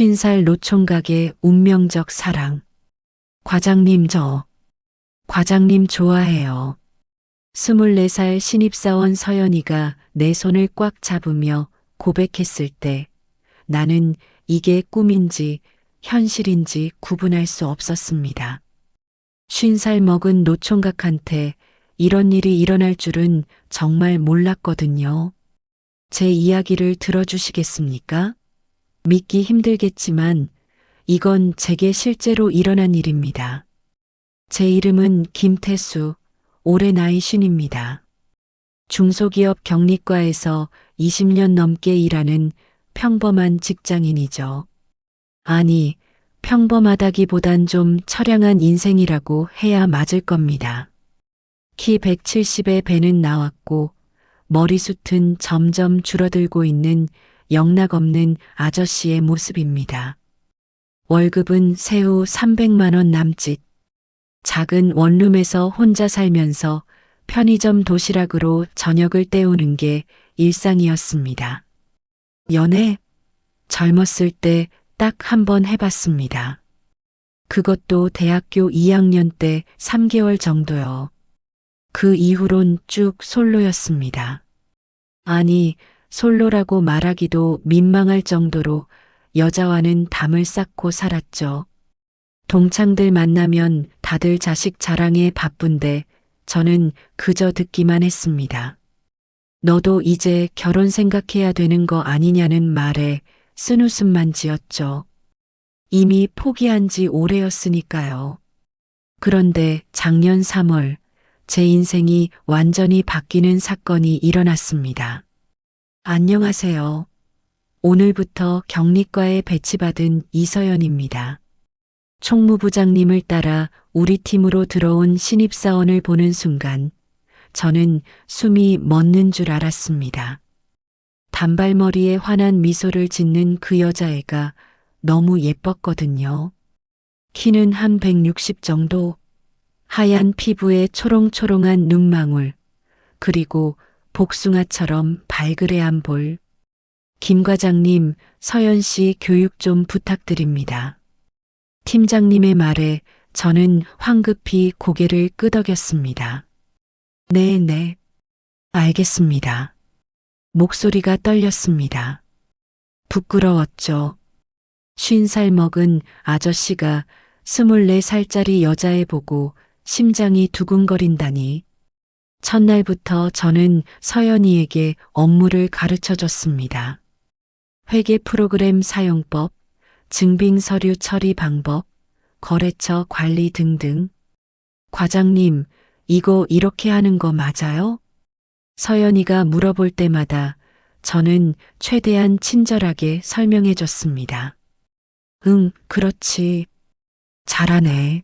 50살 노총각의 운명적 사랑. 과장님 과장님 좋아해요. 24살 신입사원 서연이가 내 손을 꽉 잡으며 고백했을 때 나는 이게 꿈인지 현실인지 구분할 수 없었습니다. 50살 먹은 노총각한테 이런 일이 일어날 줄은 정말 몰랐거든요. 제 이야기를 들어주시겠습니까? 믿기 힘들겠지만 이건 제게 실제로 일어난 일입니다. 제 이름은 김태수, 올해 나이 50입니다. 중소기업 격리과에서 20년 넘게 일하는 평범한 직장인이죠. 아니, 평범하다기보단 좀 처량한 인생이라고 해야 맞을 겁니다. 키 170의 배는 나왔고 머리숱은 점점 줄어들고 있는 영락없는 아저씨의 모습입니다. 월급은 세후 300만 원 남짓. 작은 원룸에서 혼자 살면서 편의점 도시락으로 저녁을 때우는 게 일상이었습니다. 연애? 젊었을 때 딱 한 번 해봤습니다. 그것도 대학교 2학년 때 3개월 정도요. 그 이후론 쭉 솔로였습니다. 아니, 솔로라고 말하기도 민망할 정도로 여자와는 담을 쌓고 살았죠. 동창들 만나면 다들 자식 자랑에 바쁜데 저는 그저 듣기만 했습니다. 너도 이제 결혼 생각해야 되는 거 아니냐는 말에 쓴웃음만 지었죠. 이미 포기한 지 오래였으니까요. 그런데 작년 3월 제 인생이 완전히 바뀌는 사건이 일어났습니다. 안녕하세요. 오늘부터 격리과에 배치받은 이서연입니다. 총무부장님을 따라 우리 팀으로 들어온 신입사원을 보는 순간 저는 숨이 멎는 줄 알았습니다. 단발머리에 환한 미소를 짓는 그 여자애가 너무 예뻤거든요. 키는 한 160 정도, 하얀 피부에 초롱초롱한 눈망울, 그리고 복숭아처럼 발그레한 볼. 김 과장님, 서연 씨 교육 좀 부탁드립니다. 팀장님의 말에 저는 황급히 고개를 끄덕였습니다. 네, 알겠습니다. 목소리가 떨렸습니다. 부끄러웠죠. 50살 먹은 아저씨가 24살짜리 여자애 보고 심장이 두근거린다니. 첫날부터 저는 서연이에게 업무를 가르쳐 줬습니다. 회계 프로그램 사용법, 증빙 서류 처리 방법, 거래처 관리 등등. 과장님, 이거 이렇게 하는 거 맞아요? 서연이가 물어볼 때마다 저는 최대한 친절하게 설명해 줬습니다. 응, 그렇지. 잘하네.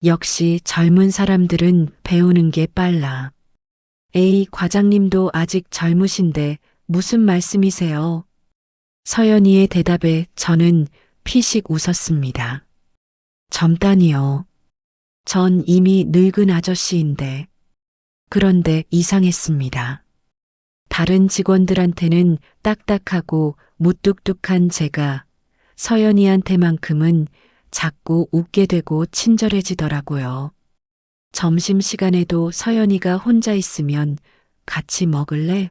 역시 젊은 사람들은 배우는 게 빨라. 에이, 과장님도 아직 젊으신데 무슨 말씀이세요? 서연이의 대답에 저는 피식 웃었습니다. 젊다니요. 전 이미 늙은 아저씨인데. 그런데 이상했습니다. 다른 직원들한테는 딱딱하고 무뚝뚝한 제가 서연이한테만큼은 자꾸 웃게 되고 친절해지더라고요. 점심시간에도 서연이가 혼자 있으면 같이 먹을래?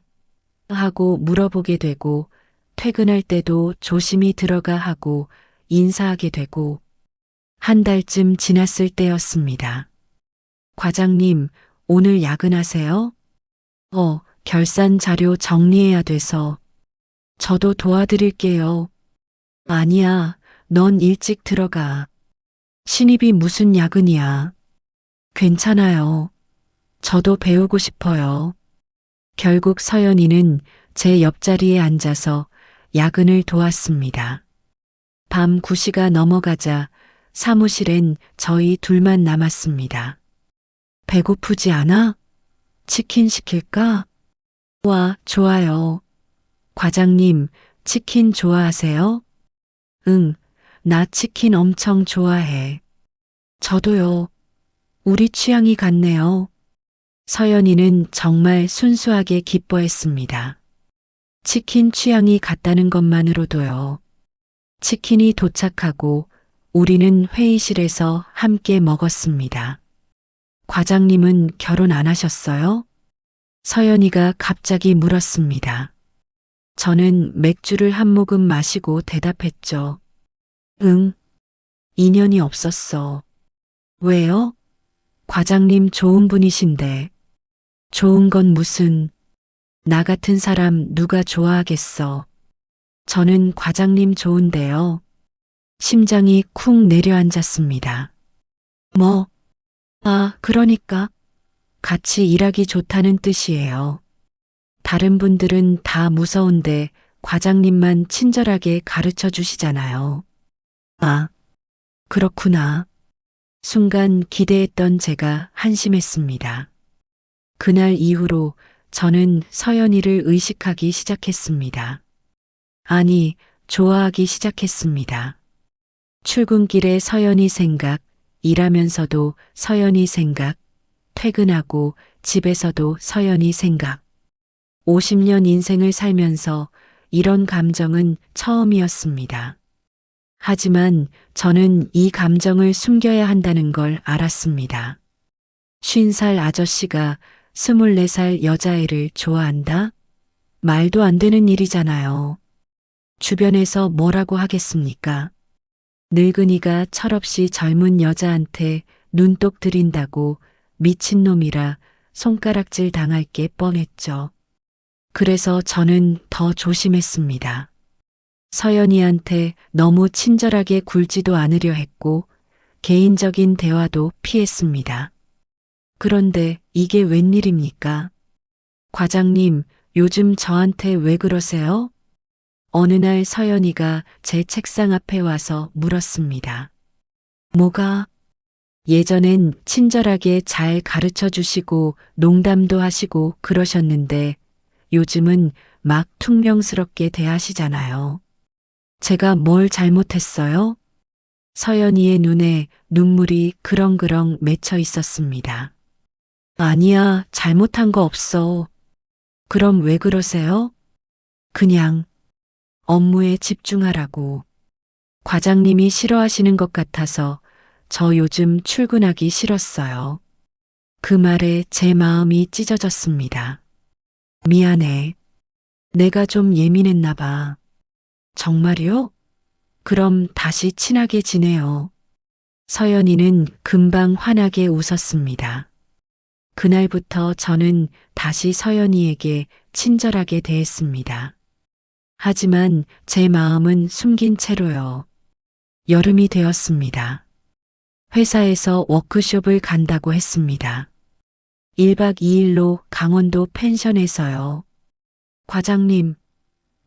하고 물어보게 되고 퇴근할 때도 조심히 들어가 하고 인사하게 되고 한 달쯤 지났을 때였습니다. 과장님, 오늘 야근하세요? 결산 자료 정리해야 돼서. 저도 도와드릴게요. 아니야, 넌 일찍 들어가. 신입이 무슨 야근이야. 괜찮아요. 저도 배우고 싶어요. 결국 서연이는 제 옆자리에 앉아서 야근을 도왔습니다. 밤 9시가 넘어가자 사무실엔 저희 둘만 남았습니다. 배고프지 않아? 치킨 시킬까? 와, 좋아요. 과장님, 치킨 좋아하세요? 응, 나 치킨 엄청 좋아해. 저도요. 우리 취향이 같네요. 서연이는 정말 순수하게 기뻐했습니다. 치킨 취향이 같다는 것만으로도요. 치킨이 도착하고 우리는 회의실에서 함께 먹었습니다. 과장님은 결혼 안 하셨어요? 서연이가 갑자기 물었습니다. 저는 맥주를 한 모금 마시고 대답했죠. 응, 인연이 없었어. 왜요? 과장님 좋은 분이신데. 좋은 건 무슨, 나 같은 사람 누가 좋아하겠어. 저는 과장님 좋은데요. 심장이 쿵 내려앉았습니다. 뭐? 아, 그러니까 같이 일하기 좋다는 뜻이에요. 다른 분들은 다 무서운데 과장님만 친절하게 가르쳐 주시잖아요. 아, 그렇구나. 순간 기대했던 제가 한심했습니다. 그날 이후로 저는 서연이를 의식하기 시작했습니다. 아니, 좋아하기 시작했습니다. 출근길에 서연이 생각, 일하면서도 서연이 생각, 퇴근하고 집에서도 서연이 생각. 50년 인생을 살면서 이런 감정은 처음이었습니다. 하지만 저는 이 감정을 숨겨야 한다는 걸 알았습니다. 50살 아저씨가 24살 여자애를 좋아한다? 말도 안 되는 일이잖아요. 주변에서 뭐라고 하겠습니까? 늙은이가 철없이 젊은 여자한테 눈독 들인다고 미친놈이라 손가락질 당할 게 뻔했죠. 그래서 저는 더 조심했습니다. 서연이한테 너무 친절하게 굴지도 않으려 했고 개인적인 대화도 피했습니다. 그런데 이게 웬일입니까? 과장님, 요즘 저한테 왜 그러세요? 어느 날 서연이가 제 책상 앞에 와서 물었습니다. 뭐가? 예전엔 친절하게 잘 가르쳐 주시고 농담도 하시고 그러셨는데 요즘은 막 퉁명스럽게 대하시잖아요. 제가 뭘 잘못했어요? 서연이의 눈에 눈물이 그렁그렁 맺혀 있었습니다. 아니야, 잘못한 거 없어. 그럼 왜 그러세요? 그냥 업무에 집중하라고. 과장님이 싫어하시는 것 같아서 저 요즘 출근하기 싫었어요. 그 말에 제 마음이 찢어졌습니다. 미안해. 내가 좀 예민했나 봐. 정말요? 그럼 다시 친하게 지내요. 서연이는 금방 환하게 웃었습니다. 그날부터 저는 다시 서연이에게 친절하게 대했습니다. 하지만 제 마음은 숨긴 채로요. 여름이 되었습니다. 회사에서 워크숍을 간다고 했습니다. 1박 2일로 강원도 펜션에서요. 과장님,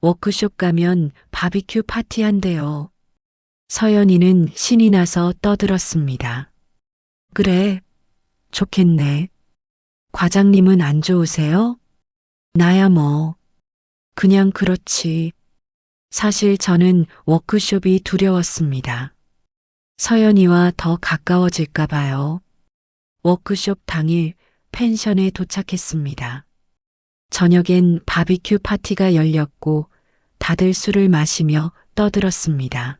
워크숍 가면 바비큐 파티 한대요. 서연이는 신이 나서 떠들었습니다. 그래, 좋겠네. 과장님은 안 좋으세요? 나야 뭐. 그냥 그렇지. 사실 저는 워크숍이 두려웠습니다. 서연이와 더 가까워질까 봐요. 워크숍 당일 펜션에 도착했습니다. 저녁엔 바비큐 파티가 열렸고 다들 술을 마시며 떠들었습니다.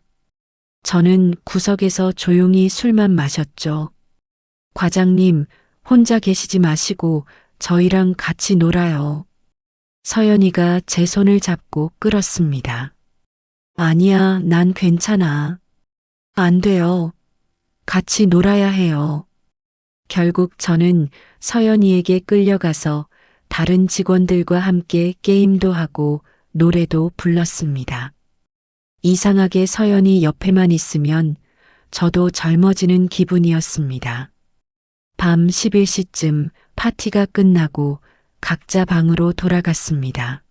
저는 구석에서 조용히 술만 마셨죠. 과장님, 혼자 계시지 마시고 저희랑 같이 놀아요. 서연이가 제 손을 잡고 끌었습니다. 아니야, 난 괜찮아. 안 돼요. 같이 놀아야 해요. 결국 저는 서연이에게 끌려가서 다른 직원들과 함께 게임도 하고 노래도 불렀습니다. 이상하게 서연이 옆에만 있으면 저도 젊어지는 기분이었습니다. 밤 11시쯤 파티가 끝나고 각자 방으로 돌아갔습니다.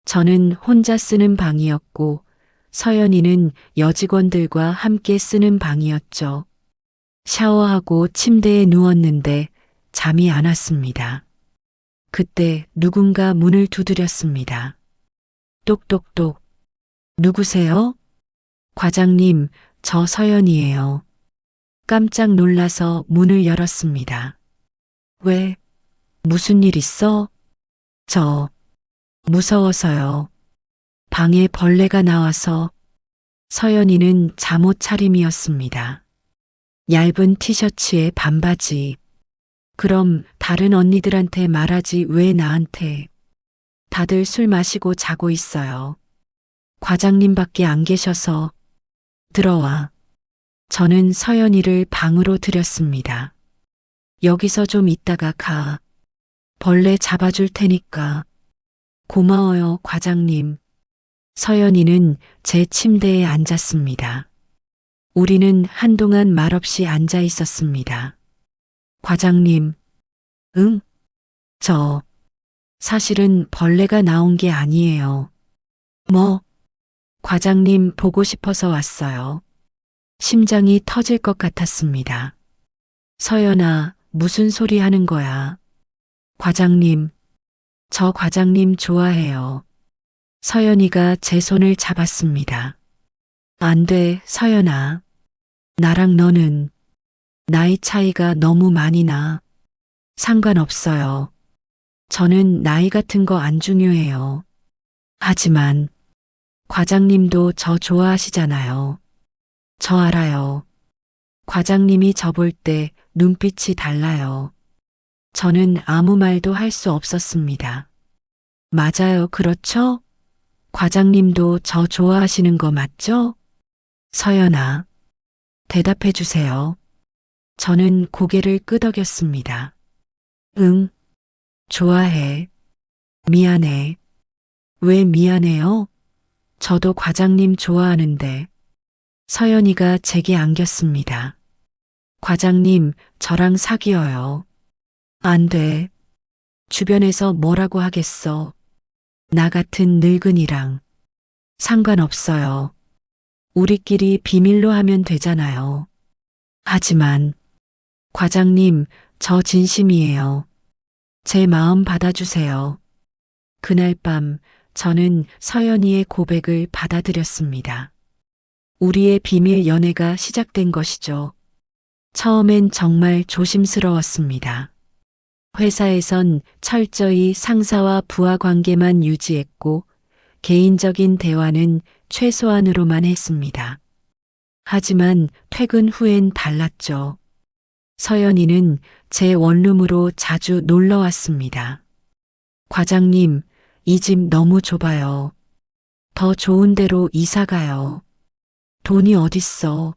저는 혼자 쓰는 방이었고 서연이는 여직원들과 함께 쓰는 방이었죠. 샤워하고 침대에 누웠는데 잠이 안 왔습니다. 그때 누군가 문을 두드렸습니다. 똑똑똑. 누구세요? 과장님, 저 서연이에요. 깜짝 놀라서 문을 열었습니다. 왜? 무슨 일 있어? 저 무서워서요. 방에 벌레가 나와서 서연이는 잠옷 차림이었습니다. 얇은 티셔츠에 반바지. 그럼 다른 언니들한테 말하지 왜 나한테. 다들 술 마시고 자고 있어요. 과장님밖에 안 계셔서. 들어와. 저는 서연이를 방으로 들였습니다. 여기서 좀 있다가 가. 벌레 잡아줄 테니까. 고마워요, 과장님. 서연이는 제 침대에 앉았습니다. 우리는 한동안 말없이 앉아 있었습니다. 과장님, 응? 사실은 벌레가 나온 게 아니에요. 뭐? 과장님 보고 싶어서 왔어요. 심장이 터질 것 같았습니다. 서연아, 무슨 소리 하는 거야? 과장님, 저 과장님 좋아해요. 서연이가 제 손을 잡았습니다. 안 돼, 서연아. 나랑 너는 나이 차이가 너무 많이 나. 상관없어요. 저는 나이 같은 거 안 중요해요. 하지만 과장님도 저 좋아하시잖아요. 저 알아요. 과장님이 저 볼 때 눈빛이 달라요. 저는 아무 말도 할 수 없었습니다. 맞아요, 그렇죠? 과장님도 저 좋아하시는 거 맞죠? 서연아, 대답해 주세요. 저는 고개를 끄덕였습니다. 응, 좋아해. 미안해. 왜 미안해요? 저도 과장님 좋아하는데. 서연이가 제게 안겼습니다. 과장님, 저랑 사귀어요. 안 돼. 주변에서 뭐라고 하겠어. 나 같은 늙은이랑. 상관없어요. 우리끼리 비밀로 하면 되잖아요. 하지만, 과장님, 저 진심이에요. 제 마음 받아주세요. 그날 밤, 저는 서연이의 고백을 받아들였습니다. 우리의 비밀 연애가 시작된 것이죠. 처음엔 정말 조심스러웠습니다. 회사에선 철저히 상사와 부하 관계만 유지했고 개인적인 대화는 최소한으로만 했습니다. 하지만 퇴근 후엔 달랐죠. 서연이는 제 원룸으로 자주 놀러 왔습니다. 과장님, 이 집 너무 좁아요. 더 좋은 데로 이사 가요. 돈이 어딨어.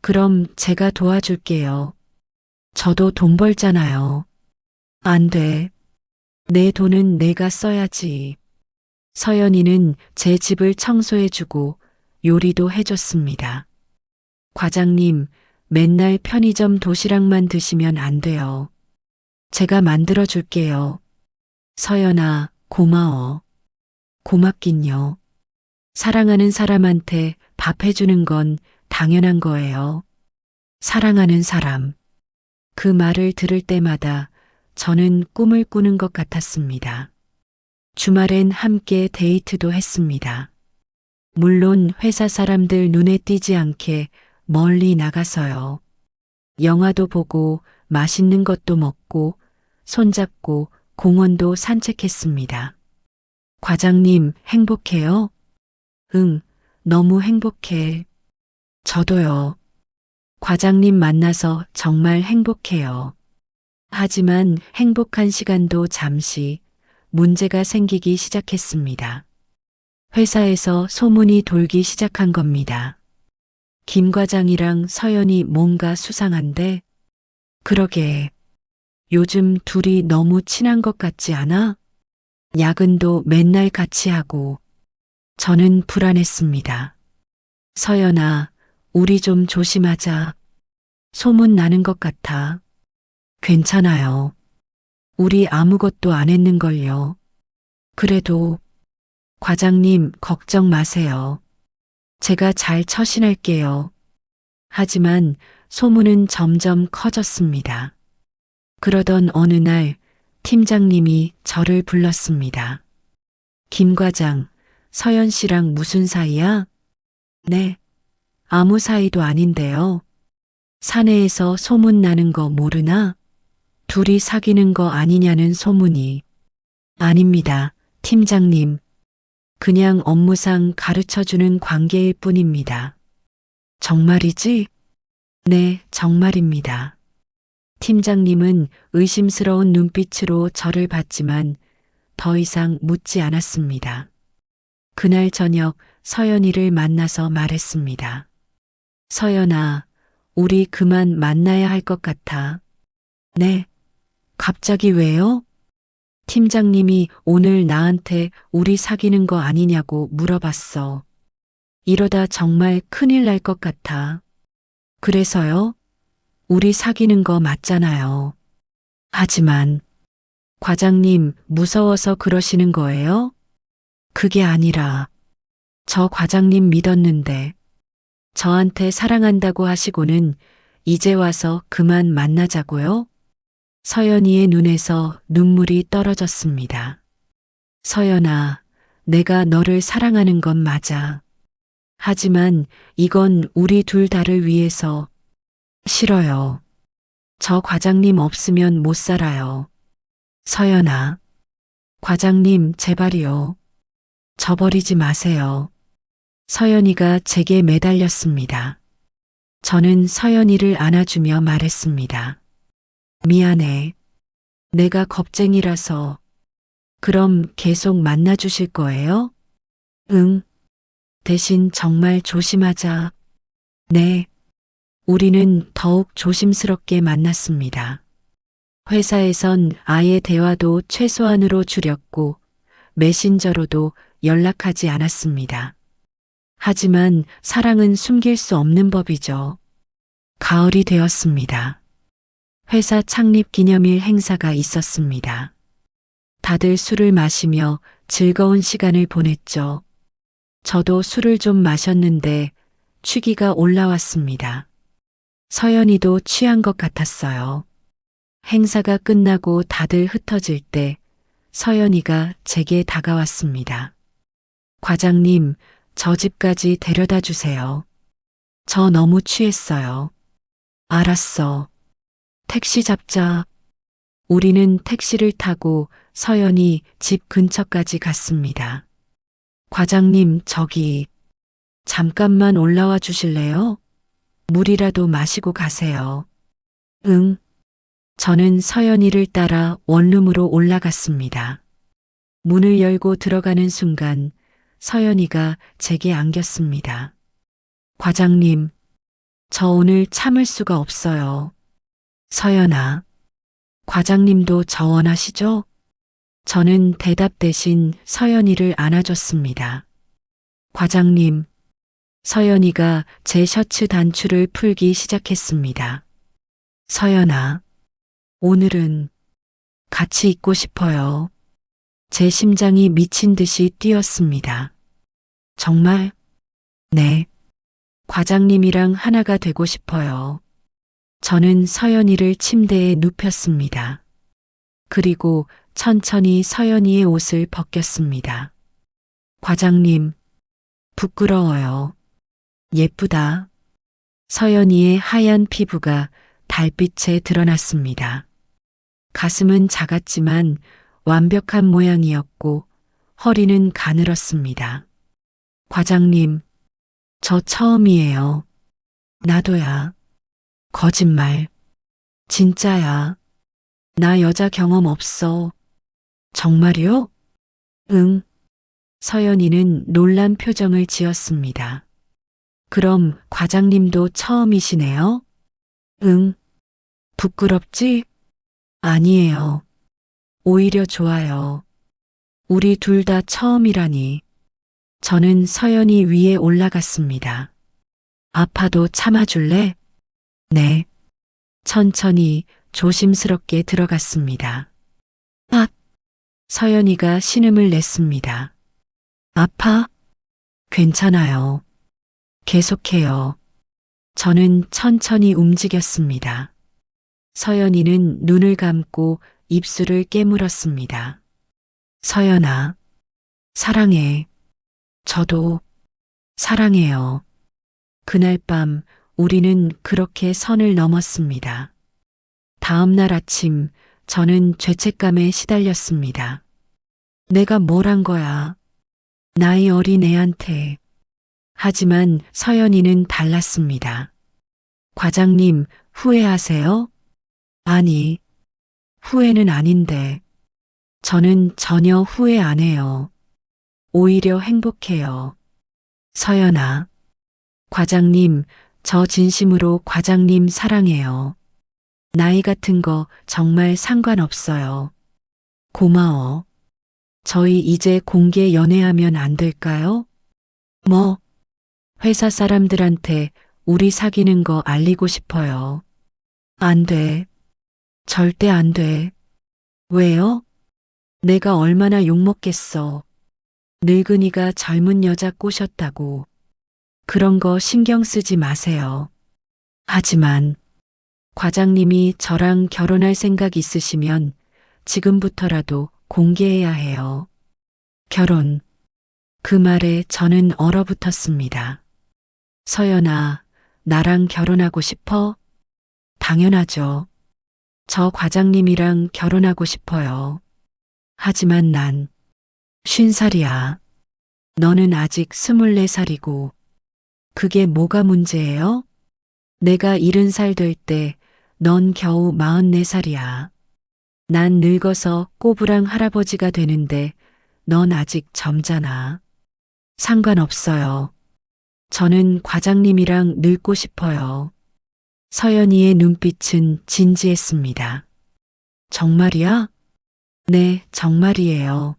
그럼 제가 도와줄게요. 저도 돈 벌잖아요. 안 돼. 내 돈은 내가 써야지. 서연이는 제 집을 청소해주고 요리도 해줬습니다. 과장님, 맨날 편의점 도시락만 드시면 안 돼요. 제가 만들어줄게요. 서연아, 고마워. 고맙긴요. 사랑하는 사람한테 밥 해주는 건 당연한 거예요. 사랑하는 사람. 그 말을 들을 때마다 저는 꿈을 꾸는 것 같았습니다. 주말엔 함께 데이트도 했습니다. 물론 회사 사람들 눈에 띄지 않게 멀리 나가서요. 영화도 보고 맛있는 것도 먹고 손잡고 공원도 산책했습니다. 과장님, 행복해요? 응, 너무 행복해. 저도요. 과장님 만나서 정말 행복해요. 하지만 행복한 시간도 잠시 문제가 생기기 시작했습니다. 회사에서 소문이 돌기 시작한 겁니다. 김 과장이랑 서연이 뭔가 수상한데? 그러게. 요즘 둘이 너무 친한 것 같지 않아? 야근도 맨날 같이 하고. 저는 불안했습니다. 서연아, 우리 좀 조심하자. 소문 나는 것 같아. 괜찮아요. 우리 아무것도 안 했는걸요. 그래도 과장님 걱정 마세요. 제가 잘 처신할게요. 하지만 소문은 점점 커졌습니다. 그러던 어느 날 팀장님이 저를 불렀습니다. 김 과장, 서연 씨랑 무슨 사이야? 네, 아무 사이도 아닌데요. 사내에서 소문 나는 거 모르나? 둘이 사귀는 거 아니냐는 소문이. 아닙니다, 팀장님. 그냥 업무상 가르쳐주는 관계일 뿐입니다. 정말이지? 네, 정말입니다. 팀장님은 의심스러운 눈빛으로 저를 봤지만 더 이상 묻지 않았습니다. 그날 저녁 서연이를 만나서 말했습니다. 서연아, 우리 그만 만나야 할 것 같아. 네. 갑자기 왜요? 팀장님이 오늘 나한테 우리 사귀는 거 아니냐고 물어봤어. 이러다 정말 큰일 날 것 같아. 그래서요? 우리 사귀는 거 맞잖아요. 하지만 과장님 무서워서 그러시는 거예요? 그게 아니라 저 과장님 믿었는데 저한테 사랑한다고 하시고는 이제 와서 그만 만나자고요? 서연이의 눈에서 눈물이 떨어졌습니다. 서연아, 내가 너를 사랑하는 건 맞아. 하지만 이건 우리 둘 다를 위해서 싫어요. 저 과장님 없으면 못 살아요. 서연아, 과장님 제발이요. 저버리지 마세요. 서연이가 제게 매달렸습니다. 저는 서연이를 안아주며 말했습니다. 미안해. 내가 겁쟁이라서. 그럼 계속 만나주실 거예요? 응. 대신 정말 조심하자. 네. 우리는 더욱 조심스럽게 만났습니다. 회사에선 아예 대화도 최소한으로 줄였고 메신저로도 연락하지 않았습니다. 하지만 사랑은 숨길 수 없는 법이죠. 가을이 되었습니다. 회사 창립 기념일 행사가 있었습니다. 다들 술을 마시며 즐거운 시간을 보냈죠. 저도 술을 좀 마셨는데 취기가 올라왔습니다. 서연이도 취한 것 같았어요. 행사가 끝나고 다들 흩어질 때 서연이가 제게 다가왔습니다. 과장님, 저 집까지 데려다 주세요. 저 너무 취했어요. 알았어. 택시 잡자. 우리는 택시를 타고 서연이 집 근처까지 갔습니다. 과장님, 저기, 잠깐만 올라와 주실래요? 물이라도 마시고 가세요. 응. 저는 서연이를 따라 원룸으로 올라갔습니다. 문을 열고 들어가는 순간 서연이가 제게 안겼습니다. 과장님, 저 오늘 참을 수가 없어요. 서연아, 과장님도 저 원하시죠? 저는 대답 대신 서연이를 안아줬습니다. 과장님, 서연이가 제 셔츠 단추를 풀기 시작했습니다. 서연아, 오늘은 같이 있고 싶어요. 제 심장이 미친 듯이 뛰었습니다. 정말? 네. 과장님이랑 하나가 되고 싶어요. 저는 서연이를 침대에 눕혔습니다. 그리고 천천히 서연이의 옷을 벗겼습니다. 과장님, 부끄러워요. 예쁘다. 서연이의 하얀 피부가 달빛에 드러났습니다. 가슴은 작았지만 완벽한 모양이었고 허리는 가늘었습니다. 과장님, 저 처음이에요. 나도야. 거짓말. 진짜야. 나 여자 경험 없어. 정말이요? 응. 서연이는 놀란 표정을 지었습니다. 그럼 과장님도 처음이시네요? 응. 부끄럽지? 아니에요. 오히려 좋아요. 우리 둘 다 처음이라니. 저는 서연이 위에 올라갔습니다. 아파도 참아줄래? 네. 천천히 조심스럽게 들어갔습니다. 아! 서연이가 신음을 냈습니다. 아파? 괜찮아요. 계속해요. 저는 천천히 움직였습니다. 서연이는 눈을 감고 입술을 깨물었습니다. 서연아, 사랑해. 저도 사랑해요. 그날 밤 우리는 그렇게 선을 넘었습니다. 다음 날 아침 저는 죄책감에 시달렸습니다. 내가 뭘 한 거야? 나이 어린 애한테. 하지만 서연이는 달랐습니다. 과장님, 후회하세요? 아니, 후회는 아닌데. 저는 전혀 후회 안 해요. 오히려 행복해요. 서연아, 과장님, 저 진심으로 과장님 사랑해요. 나이 같은 거 정말 상관없어요. 고마워. 저희 이제 공개 연애하면 안 될까요? 뭐, 회사 사람들한테 우리 사귀는 거 알리고 싶어요. 안 돼. 절대 안 돼. 왜요? 내가 얼마나 욕먹겠어. 늙은이가 젊은 여자 꼬셨다고. 그런 거 신경 쓰지 마세요. 하지만 과장님이 저랑 결혼할 생각 있으시면 지금부터라도 공개해야 해요. 결혼. 그 말에 저는 얼어붙었습니다. 서연아, 나랑 결혼하고 싶어? 당연하죠. 저 과장님이랑 결혼하고 싶어요. 하지만 난 50살이야. 너는 아직 24살이고. 그게 뭐가 문제예요? 내가 70살 될 때 넌 겨우 44살이야. 난 늙어서 꼬부랑 할아버지가 되는데 넌 아직 젊잖아. 상관없어요. 저는 과장님이랑 늙고 싶어요. 서연이의 눈빛은 진지했습니다. 정말이야? 네, 정말이에요.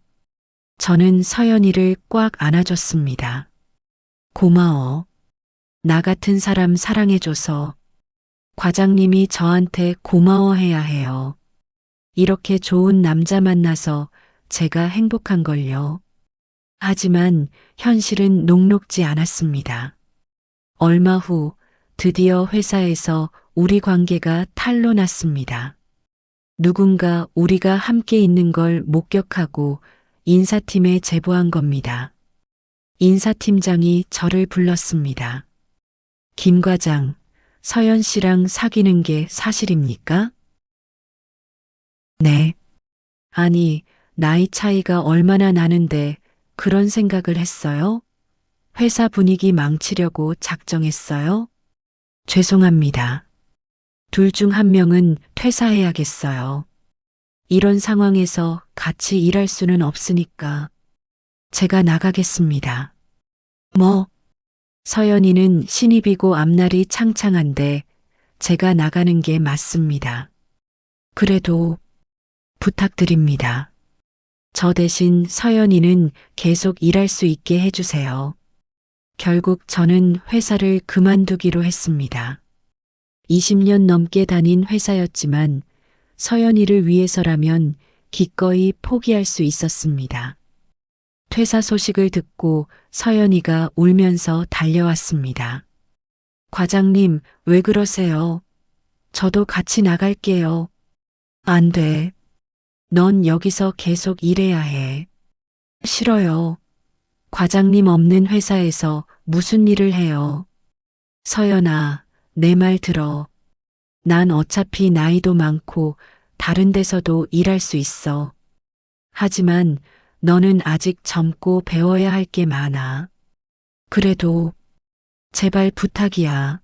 저는 서연이를 꽉 안아줬습니다. 고마워. 나 같은 사람 사랑해줘서. 과장님이 저한테 고마워해야 해요. 이렇게 좋은 남자 만나서 제가 행복한걸요. 하지만 현실은 녹록지 않았습니다. 얼마 후 드디어 회사에서 우리 관계가 탄로났습니다. 누군가 우리가 함께 있는 걸 목격하고 인사팀에 제보한 겁니다. 인사팀장이 저를 불렀습니다. 김 과장, 서연 씨랑 사귀는 게 사실입니까? 네. 아니, 나이 차이가 얼마나 나는데 그런 생각을 했어요? 회사 분위기 망치려고 작정했어요? 죄송합니다. 둘 중 한 명은 퇴사해야겠어요. 이런 상황에서 같이 일할 수는 없으니까 제가 나가겠습니다. 뭐? 서연이는 신입이고 앞날이 창창한데 제가 나가는 게 맞습니다. 그래도 부탁드립니다. 저 대신 서연이는 계속 일할 수 있게 해주세요. 결국 저는 회사를 그만두기로 했습니다. 20년 넘게 다닌 회사였지만 서연이를 위해서라면 기꺼이 포기할 수 있었습니다. 퇴사 소식을 듣고 서연이가 울면서 달려왔습니다. 과장님, 왜 그러세요? 저도 같이 나갈게요. 안 돼. 넌 여기서 계속 일해야 해. 싫어요. 과장님 없는 회사에서 무슨 일을 해요? 서연아, 내 말 들어. 난 어차피 나이도 많고 다른 데서도 일할 수 있어. 하지만 너는 아직 젊고 배워야 할 게 많아. 그래도 제발 부탁이야.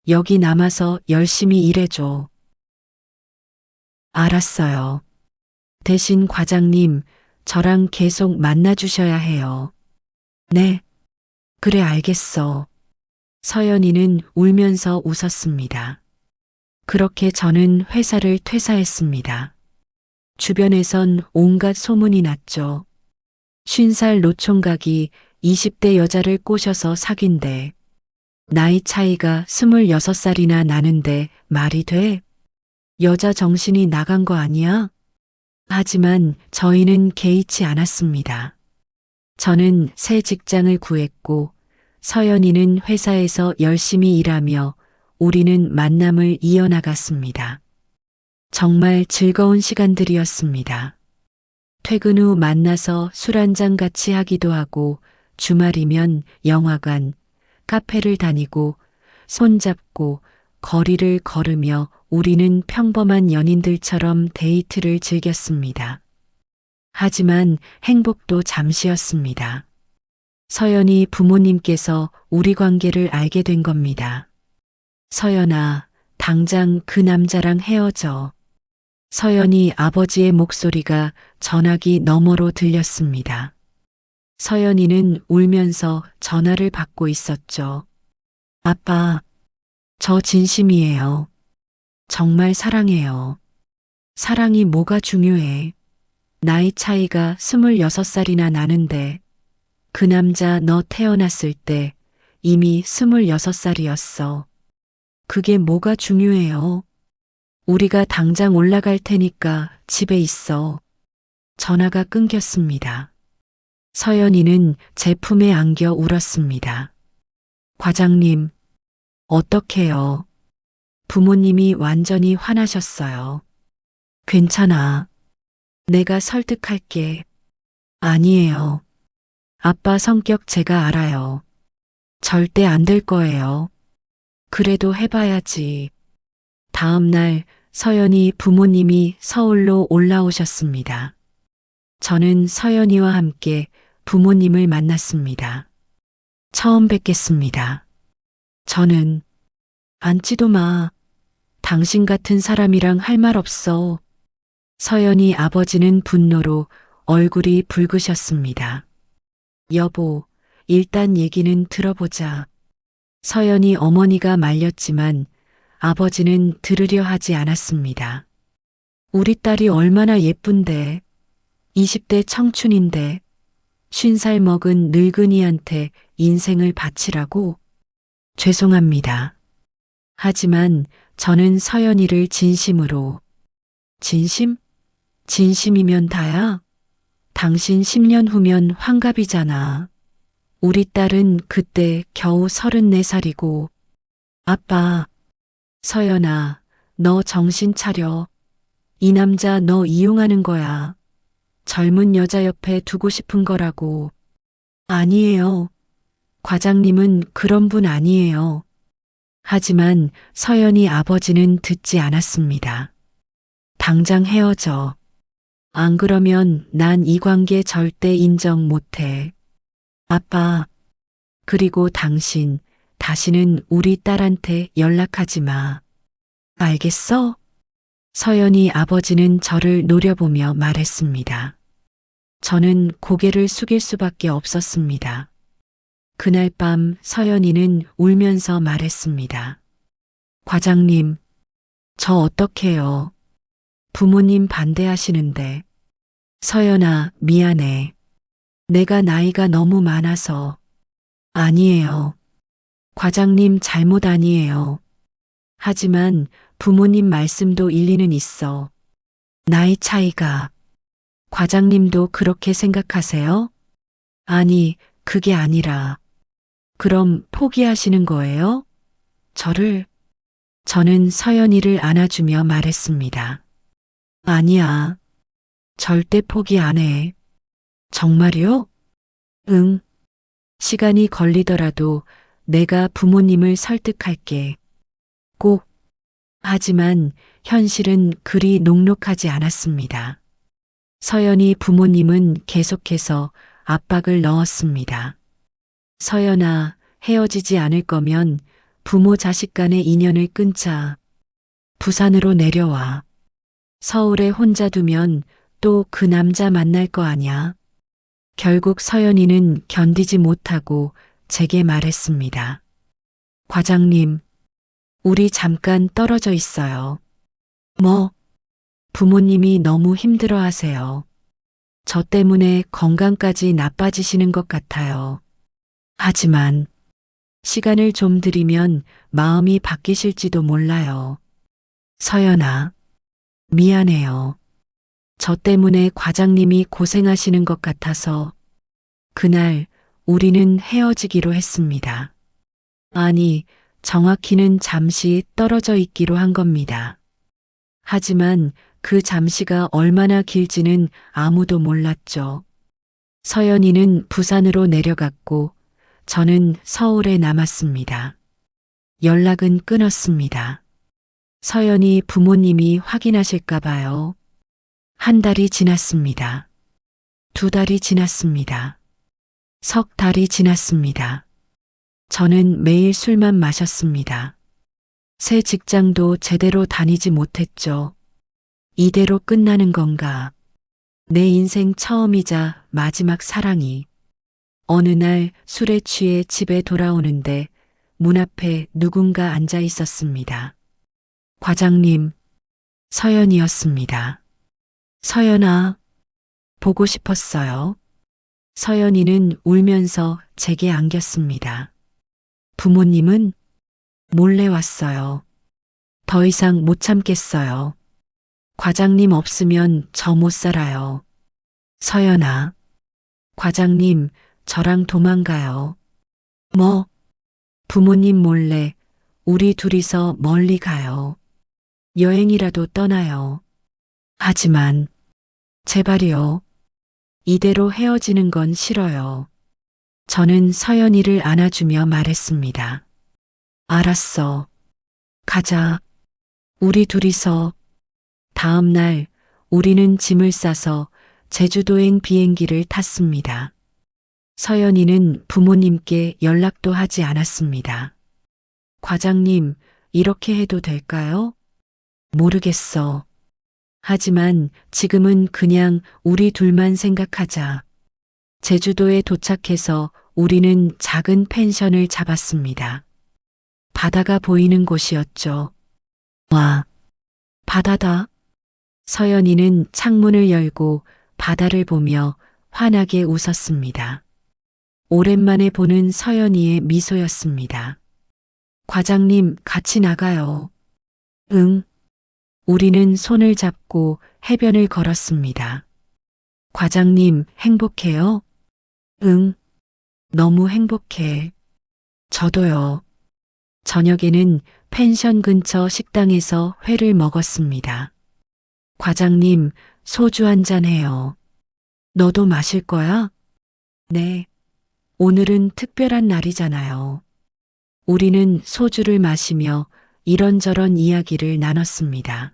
여기 남아서 열심히 일해줘. 알았어요. 대신 과장님, 저랑 계속 만나주셔야 해요. 네. 그래, 알겠어. 서연이는 울면서 웃었습니다. 그렇게 저는 회사를 퇴사했습니다. 주변에선 온갖 소문이 났죠. 50살 노총각이 20대 여자를 꼬셔서 사귄대. 나이 차이가 26살이나 나는데 말이 돼? 여자 정신이 나간 거 아니야? 하지만 저희는 개의치 않았습니다. 저는 새 직장을 구했고 서연이는 회사에서 열심히 일하며 우리는 만남을 이어나갔습니다. 정말 즐거운 시간들이었습니다. 퇴근 후 만나서 술 한잔 같이 하기도 하고 주말이면 영화관, 카페를 다니고 손잡고 거리를 걸으며 우리는 평범한 연인들처럼 데이트를 즐겼습니다. 하지만 행복도 잠시였습니다. 서연이 부모님께서 우리 관계를 알게 된 겁니다. 서연아, 당장 그 남자랑 헤어져. 서연이 아버지의 목소리가 전화기 너머로 들렸습니다. 서연이는 울면서 전화를 받고 있었죠. 아빠, 저 진심이에요. 정말 사랑해요. 사랑이 뭐가 중요해. 나이 차이가 26살이나 나는데 그 남자 너 태어났을 때 이미 26살이었어. 그게 뭐가 중요해요. 우리가 당장 올라갈 테니까 집에 있어. 전화가 끊겼습니다. 서연이는 제 품에 안겨 울었습니다. 과장님, 어떡해요. 부모님이 완전히 화나셨어요. 괜찮아. 내가 설득할게. 아니에요. 아빠 성격 제가 알아요. 절대 안 될 거예요. 그래도 해봐야지. 다음 날 서연이 부모님이 서울로 올라오셨습니다. 저는 서연이와 함께 부모님을 만났습니다. 처음 뵙겠습니다. 저는 앉지도 마. 당신 같은 사람이랑 할 말 없어. 서연이 아버지는 분노로 얼굴이 붉으셨습니다. 여보, 일단 얘기는 들어보자. 서연이 어머니가 말렸지만 아버지는 들으려 하지 않았습니다. 우리 딸이 얼마나 예쁜데, 20대 청춘인데, 50살 먹은 늙은이한테 인생을 바치라고? 죄송합니다. 하지만 저는 서연이를 진심으로, 진심? 진심이면 다야? 당신 10년 후면 환갑이잖아. 우리 딸은 그때 겨우 34살이고, 아빠, 서연아, 너 정신 차려. 이 남자 너 이용하는 거야. 젊은 여자 옆에 두고 싶은 거라고. 아니에요. 과장님은 그런 분 아니에요. 하지만 서연이 아버지는 듣지 않았습니다. 당장 헤어져. 안 그러면 난 이 관계 절대 인정 못해. 아빠, 그리고 당신, 다시는 우리 딸한테 연락하지 마. 알겠어? 서연이 아버지는 저를 노려보며 말했습니다. 저는 고개를 숙일 수밖에 없었습니다. 그날 밤 서연이는 울면서 말했습니다. 과장님, 저 어떡해요? 부모님 반대하시는데. 서연아, 미안해. 내가 나이가 너무 많아서. 아니에요. 과장님 잘못 아니에요. 하지만 부모님 말씀도 일리는 있어. 나이 차이가. 과장님도 그렇게 생각하세요? 아니, 그게 아니라. 그럼 포기하시는 거예요? 저는 서연이를 안아주며 말했습니다. 아니야. 절대 포기 안 해. 정말요? 응. 시간이 걸리더라도 내가 부모님을 설득할게. 꼭. 하지만 현실은 그리 녹록하지 않았습니다. 서연이 부모님은 계속해서 압박을 넣었습니다. 서연아, 헤어지지 않을 거면 부모 자식 간의 인연을 끊자. 부산으로 내려와. 서울에 혼자 두면 또 그 남자 만날 거 아냐. 결국 서연이는 견디지 못하고 제게 말했습니다. 과장님, 우리 잠깐 떨어져 있어요. 뭐? 부모님이 너무 힘들어 하세요. 저 때문에 건강까지 나빠지시는 것 같아요. 하지만 시간을 좀 들이면 마음이 바뀌실지도 몰라요. 서연아, 미안해요. 저 때문에 과장님이 고생하시는 것 같아서 그날 우리는 헤어지기로 했습니다. 아니, 정확히는 잠시 떨어져 있기로 한 겁니다. 하지만 그 잠시가 얼마나 길지는 아무도 몰랐죠. 서연이는 부산으로 내려갔고 저는 서울에 남았습니다. 연락은 끊었습니다. 서연이 부모님이 확인하실까 봐요. 한 달이 지났습니다. 2달이 지났습니다. 석 달이 지났습니다. 저는 매일 술만 마셨습니다. 새 직장도 제대로 다니지 못했죠. 이대로 끝나는 건가? 내 인생 처음이자 마지막 사랑이. 어느 날 술에 취해 집에 돌아오는데 문 앞에 누군가 앉아 있었습니다. 과장님, 서연이었습니다. 서연아, 보고 싶었어요. 서연이는 울면서 제게 안겼습니다. 부모님은 몰래 왔어요. 더 이상 못 참겠어요. 과장님 없으면 저 못 살아요. 서연아, 과장님, 저랑 도망가요. 뭐? 부모님 몰래 우리 둘이서 멀리 가요. 여행이라도 떠나요. 하지만, 제발이요. 이대로 헤어지는 건 싫어요. 저는 서연이를 안아주며 말했습니다. 알았어. 가자. 우리 둘이서. 다음 날 우리는 짐을 싸서 제주도행 비행기를 탔습니다. 서연이는 부모님께 연락도 하지 않았습니다. 과장님, 이렇게 해도 될까요? 모르겠어. 하지만 지금은 그냥 우리 둘만 생각하자. 제주도에 도착해서 우리는 작은 펜션을 잡았습니다. 바다가 보이는 곳이었죠. 와, 바다다. 서연이는 창문을 열고 바다를 보며 환하게 웃었습니다. 오랜만에 보는 서연이의 미소였습니다. 과장님, 같이 나가요. 응. 우리는 손을 잡고 해변을 걸었습니다. 과장님, 행복해요? 응. 너무 행복해. 저도요. 저녁에는 펜션 근처 식당에서 회를 먹었습니다. 과장님, 소주 한잔 해요. 너도 마실 거야? 네. 오늘은 특별한 날이잖아요. 우리는 소주를 마시며 이런저런 이야기를 나눴습니다.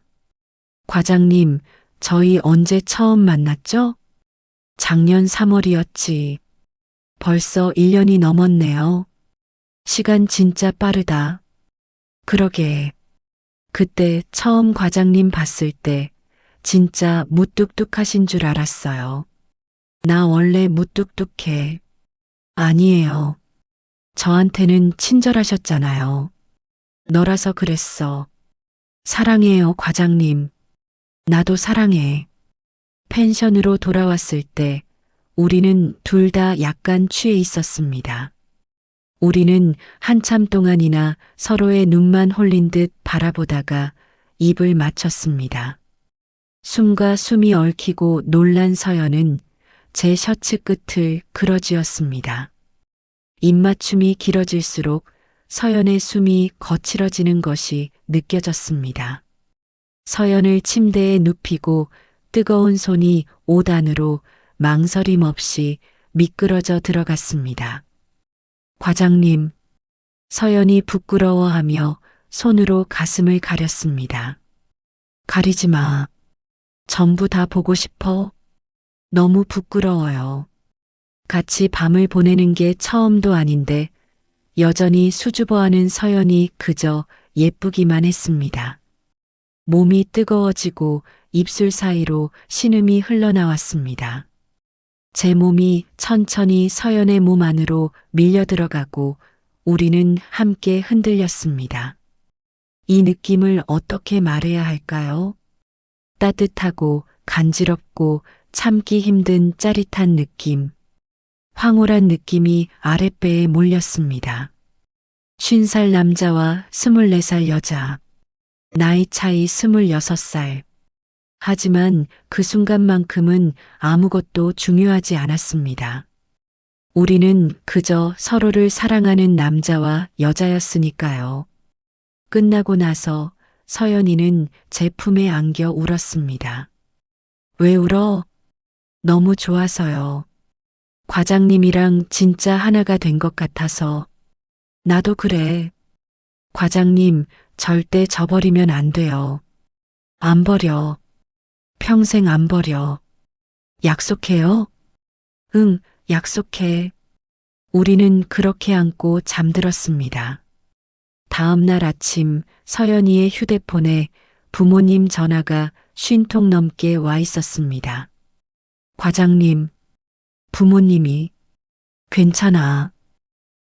과장님, 저희 언제 처음 만났죠? 작년 3월이었지. 벌써 1년이 넘었네요. 시간 진짜 빠르다. 그러게. 그때 처음 과장님 봤을 때 진짜 무뚝뚝하신 줄 알았어요. 나 원래 무뚝뚝해. 아니에요. 저한테는 친절하셨잖아요. 너라서 그랬어. 사랑해요, 과장님. 나도 사랑해. 펜션으로 돌아왔을 때 우리는 둘 다 약간 취해 있었습니다. 우리는 한참 동안이나 서로의 눈만 홀린 듯 바라보다가 입을 맞췄습니다. 숨과 숨이 얽히고 놀란 서연은 제 셔츠 끝을 그러쥐었습니다. 입맞춤이 길어질수록 서연의 숨이 거칠어지는 것이 느껴졌습니다. 서연을 침대에 눕히고 뜨거운 손이 옷 안으로 망설임 없이 미끄러져 들어갔습니다. 과장님, 서연이 부끄러워하며 손으로 가슴을 가렸습니다. 가리지 마. 전부 다 보고 싶어. 너무 부끄러워요. 같이 밤을 보내는 게 처음도 아닌데 여전히 수줍어하는 서연이 그저 예쁘기만 했습니다. 몸이 뜨거워지고 입술 사이로 신음이 흘러나왔습니다. 제 몸이 천천히 서연의 몸 안으로 밀려 들어가고 우리는 함께 흔들렸습니다. 이 느낌을 어떻게 말해야 할까요? 따뜻하고 간지럽고 참기 힘든 짜릿한 느낌. 황홀한 느낌이 아랫배에 몰렸습니다. 50살 남자와 24살 여자. 나이 차이 26살. 하지만 그 순간만큼은 아무것도 중요하지 않았습니다. 우리는 그저 서로를 사랑하는 남자와 여자였으니까요. 끝나고 나서 서연이는 제 품에 안겨 울었습니다. 왜 울어? 너무 좋아서요. 과장님이랑 진짜 하나가 된 것 같아서. 나도 그래. 과장님, 절대 저버리면 안 돼요. 안 버려. 평생 안 버려. 약속해요? 응, 약속해. 우리는 그렇게 안고 잠들었습니다. 다음 날 아침 서연이의 휴대폰에 부모님 전화가 50통 넘게 와 있었습니다. 과장님, 부모님이 괜찮아.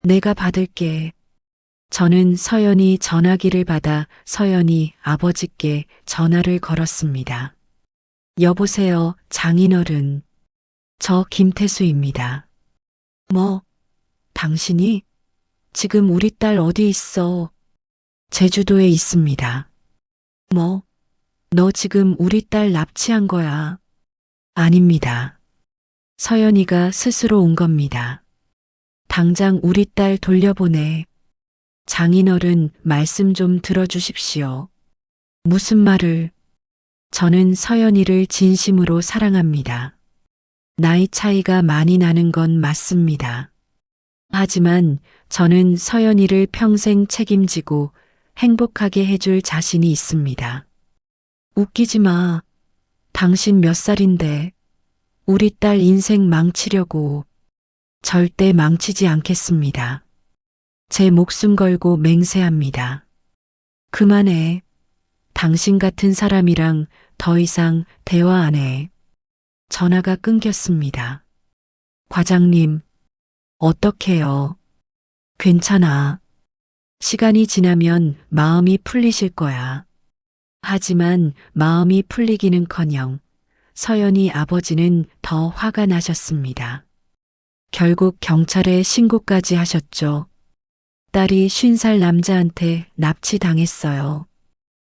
내가 받을게. 저는 서연이 전화기를 받아 서연이 아버지께 전화를 걸었습니다. 여보세요, 장인어른. 저 김태수입니다. 뭐, 당신이? 지금 우리 딸 어디 있어? 제주도에 있습니다. 뭐, 너 지금 우리 딸 납치한 거야? 아닙니다. 서연이가 스스로 온 겁니다. 당장 우리 딸 돌려보내. 장인어른 말씀 좀 들어주십시오. 무슨 말을? 저는 서연이를 진심으로 사랑합니다. 나이 차이가 많이 나는 건 맞습니다. 하지만 저는 서연이를 평생 책임지고 행복하게 해줄 자신이 있습니다. 웃기지 마. 당신 몇 살인데 우리 딸 인생 망치려고. 절대 망치지 않겠습니다. 제 목숨 걸고 맹세합니다. 그만해. 당신 같은 사람이랑 더 이상 대화 안 해. 전화가 끊겼습니다. 과장님, 어떡해요? 괜찮아. 시간이 지나면 마음이 풀리실 거야. 하지만 마음이 풀리기는커녕 서연이 아버지는 더 화가 나셨습니다. 결국 경찰에 신고까지 하셨죠. 딸이 50살 남자한테 납치당했어요.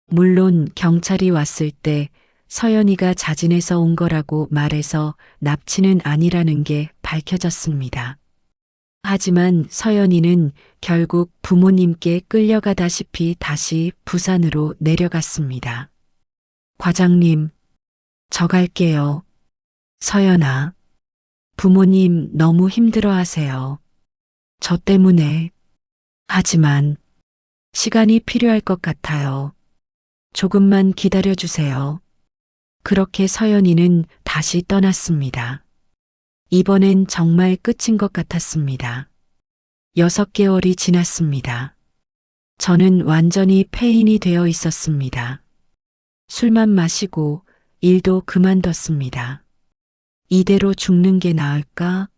물론 경찰이 왔을 때 서연이가 자진해서 온 거라고 말해서 납치는 아니라는 게 밝혀졌습니다. 하지만 서연이는 결국 부모님께 끌려가다시피 다시 부산으로 내려갔습니다. 과장님, 저 갈게요. 서연아, 부모님 너무 힘들어 하세요. 저 때문에. 하지만 시간이 필요할 것 같아요. 조금만 기다려 주세요. 그렇게 서연이는 다시 떠났습니다. 이번엔 정말 끝인 것 같았습니다. 6개월이 지났습니다. 저는 완전히 폐인이 되어 있었습니다. 술만 마시고 일도 그만뒀습니다. 이대로 죽는 게 나을까?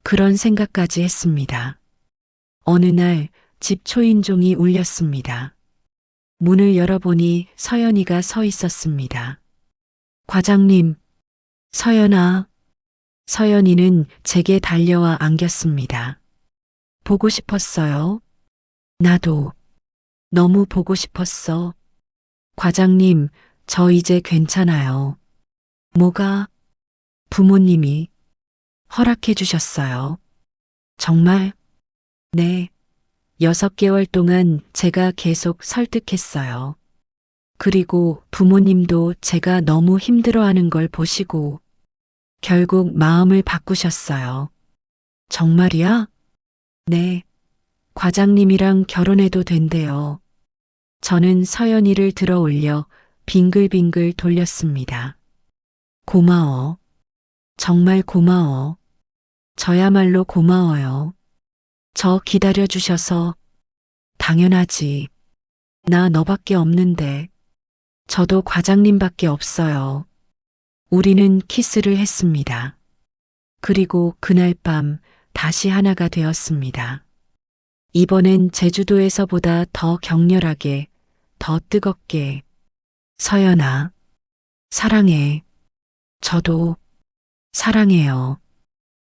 그런 생각까지 했습니다. 어느 날 집 초인종이 울렸습니다. 문을 열어보니 서연이가 서 있었습니다. 과장님, 서연아. 서연이는 제게 달려와 안겼습니다. 보고 싶었어요? 나도. 너무 보고 싶었어. 과장님, 저 이제 괜찮아요. 뭐가? 부모님이 허락해 주셨어요. 정말? 네. 6개월 동안 제가 계속 설득했어요. 그리고 부모님도 제가 너무 힘들어하는 걸 보시고 결국 마음을 바꾸셨어요. 정말이야? 네. 과장님이랑 결혼해도 된대요. 저는 서연이를 들어 올려 빙글빙글 돌렸습니다. 고마워. 정말 고마워. 저야말로 고마워요. 저 기다려 주셔서. 당연하지. 나 너밖에 없는데. 저도 과장님밖에 없어요. 우리는 키스를 했습니다. 그리고 그날 밤 다시 하나가 되었습니다. 이번엔 제주도에서보다 더 격렬하게, 더 뜨겁게. 서연아, 사랑해. 저도 사랑해요.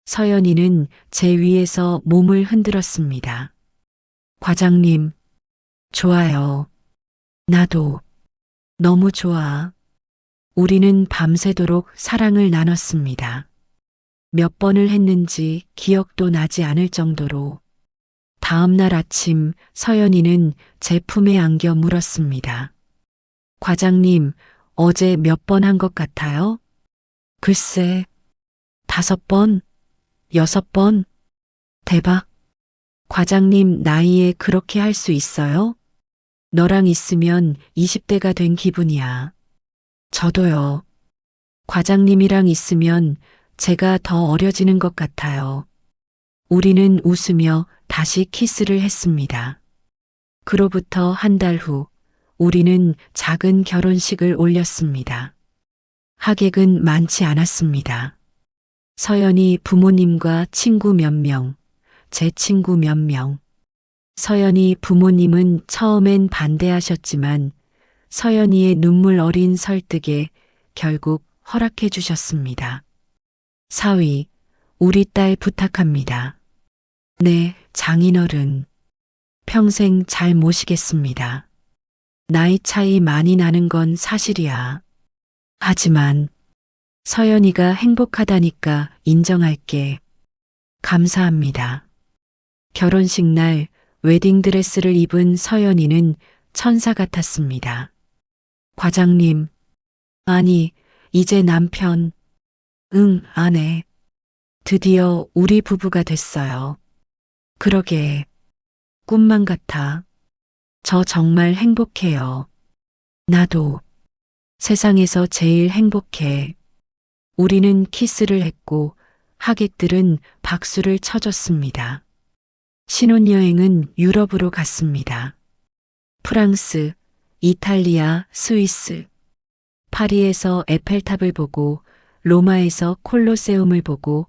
서연이는 제 위에서 몸을 흔들었습니다. 과장님, 좋아요. 나도 너무 좋아. 우리는 밤새도록 사랑을 나눴습니다. 몇 번을 했는지 기억도 나지 않을 정도로. 다음 날 아침 서연이는 제 품에 안겨 물었습니다. 과장님, 어제 몇 번 한 것 같아요? 글쎄, 5번, 6번. 대박. 과장님 나이에 그렇게 할 수 있어요? 너랑 있으면 20대가 된 기분이야. 저도요. 과장님이랑 있으면 제가 더 어려지는 것 같아요. 우리는 웃으며 다시 키스를 했습니다. 그로부터 한 달 후, 우리는 작은 결혼식을 올렸습니다. 하객은 많지 않았습니다. 서연이 부모님과 친구 몇 명, 제 친구 몇 명. 서연이 부모님은 처음엔 반대하셨지만 서연이의 눈물 어린 설득에 결국 허락해 주셨습니다. 사위, 우리 딸 부탁합니다. 네, 장인어른. 평생 잘 모시겠습니다. 나이 차이 많이 나는 건 사실이야. 하지만 서연이가 행복하다니까 인정할게. 감사합니다. 결혼식 날 웨딩드레스를 입은 서연이는 천사 같았습니다. 과장님, 아니, 이제 남편, 응, 아내. 드디어 우리 부부가 됐어요. 그러게, 꿈만 같아. 저 정말 행복해요. 나도 세상에서 제일 행복해. 우리는 키스를 했고 하객들은 박수를 쳐줬습니다. 신혼여행은 유럽으로 갔습니다. 프랑스, 이탈리아, 스위스. 파리에서 에펠탑을 보고 로마에서 콜로세움을 보고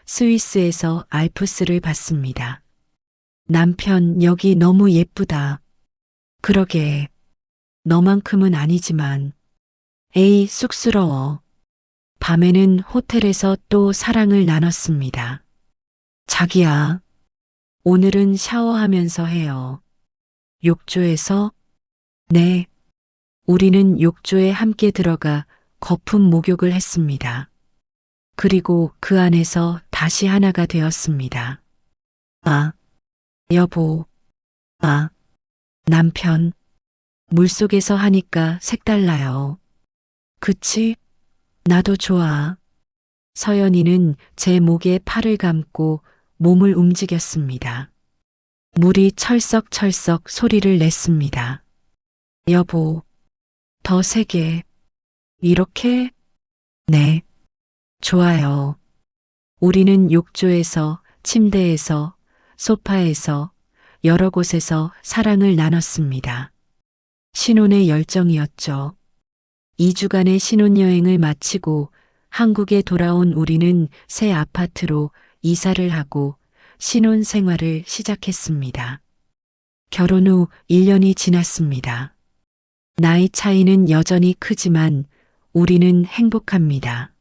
스위스에서 알프스를 봤습니다. 남편 여기 너무 예쁘다. 그러게. 너만큼은 아니지만. 에이 쑥스러워. 밤에는 호텔에서 또 사랑을 나눴습니다. 자기야, 오늘은 샤워하면서 해요. 욕조에서? 네. 우리는 욕조에 함께 들어가 거품 목욕을 했습니다. 그리고 그 안에서 다시 하나가 되었습니다. 아, 여보. 아, 남편. 물속에서 하니까 색달라요. 그치? 나도 좋아. 서연이는 제 목에 팔을 감고 몸을 움직였습니다. 물이 철썩철썩 소리를 냈습니다. 여보, 더 세게. 이렇게? 네. 좋아요. 우리는 욕조에서, 침대에서, 소파에서, 여러 곳에서 사랑을 나눴습니다. 신혼의 열정이었죠. 2주간의 신혼여행을 마치고 한국에 돌아온 우리는 새 아파트로 이사를 하고 신혼 생활을 시작했습니다. 결혼 후 1년이 지났습니다. 나이 차이는 여전히 크지만 우리는 행복합니다.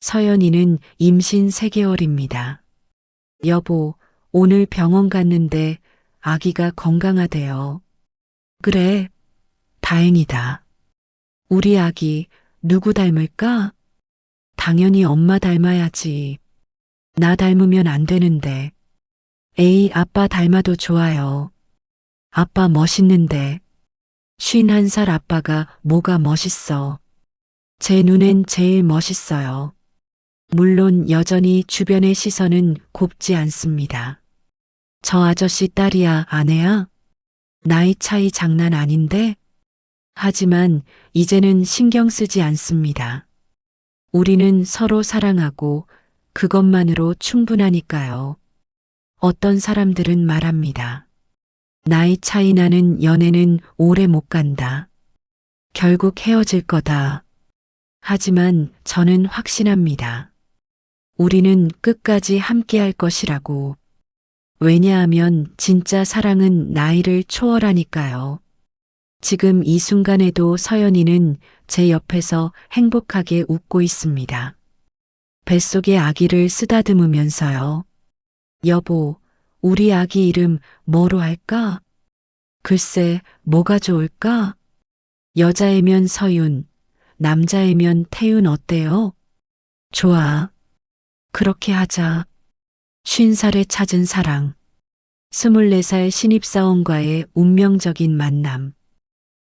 서연이는 임신 3개월입니다. 여보, 오늘 병원 갔는데 아기가 건강하대요. 그래, 다행이다. 우리 아기 누구 닮을까? 당연히 엄마 닮아야지. 나 닮으면 안 되는데. 에이, 아빠 닮아도 좋아요. 아빠 멋있는데. 51살 아빠가 뭐가 멋있어. 제 눈엔 제일 멋있어요. 물론 여전히 주변의 시선은 곱지 않습니다. 저 아저씨 딸이야, 아내야? 나이 차이 장난 아닌데? 하지만 이제는 신경 쓰지 않습니다. 우리는 서로 사랑하고 그것만으로 충분하니까요. 어떤 사람들은 말합니다. 나이 차이 나는 연애는 오래 못 간다. 결국 헤어질 거다. 하지만 저는 확신합니다. 우리는 끝까지 함께할 것이라고. 왜냐하면 진짜 사랑은 나이를 초월하니까요. 지금 이 순간에도 서연이는 제 옆에서 행복하게 웃고 있습니다. 뱃속의 아기를 쓰다듬으면서요. 여보, 우리 아기 이름 뭐로 할까? 글쎄, 뭐가 좋을까? 여자애면 서윤, 남자애면 태윤 어때요? 좋아. 그렇게 하자. 50살에 찾은 사랑. 24살 신입사원과의 운명적인 만남.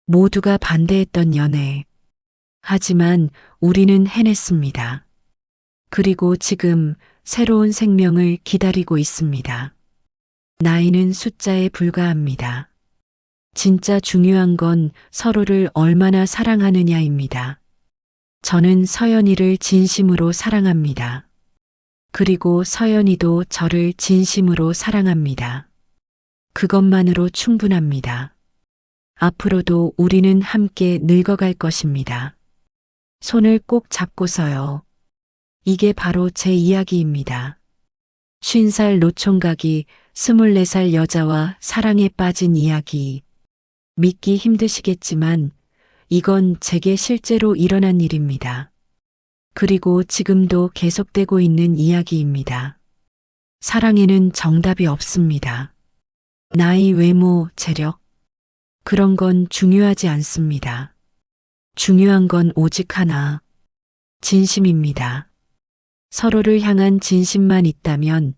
모두가 반대했던 연애. 하지만 우리는 해냈습니다. 그리고 지금 새로운 생명을 기다리고 있습니다. 나이는 숫자에 불과합니다. 진짜 중요한 건 서로를 얼마나 사랑하느냐입니다. 저는 서연이를 진심으로 사랑합니다. 그리고 서연이도 저를 진심으로 사랑합니다. 그것만으로 충분합니다. 앞으로도 우리는 함께 늙어갈 것입니다. 손을 꼭 잡고서요. 이게 바로 제 이야기입니다. 50살 노총각이 24살 여자와 사랑에 빠진 이야기. 믿기 힘드시겠지만 이건 제게 실제로 일어난 일입니다. 그리고 지금도 계속되고 있는 이야기입니다. 사랑에는 정답이 없습니다. 나이, 외모, 재력. 그런 건 중요하지 않습니다. 중요한 건 오직 하나. 진심입니다. 서로를 향한 진심만 있다면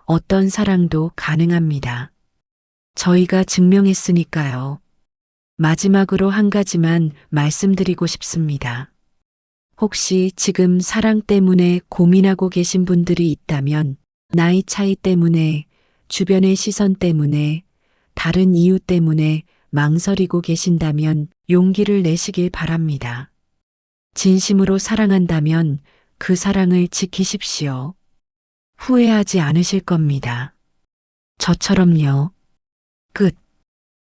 어떤 사랑도 가능합니다. 저희가 증명했으니까요. 마지막으로 한 가지만 말씀드리고 싶습니다. 혹시 지금 사랑 때문에 고민하고 계신 분들이 있다면 나이 차이 때문에, 주변의 시선 때문에, 다른 이유 때문에 망설이고 계신다면 용기를 내시길 바랍니다. 진심으로 사랑한다면 그 사랑을 지키십시오. 후회하지 않으실 겁니다. 저처럼요. 끝.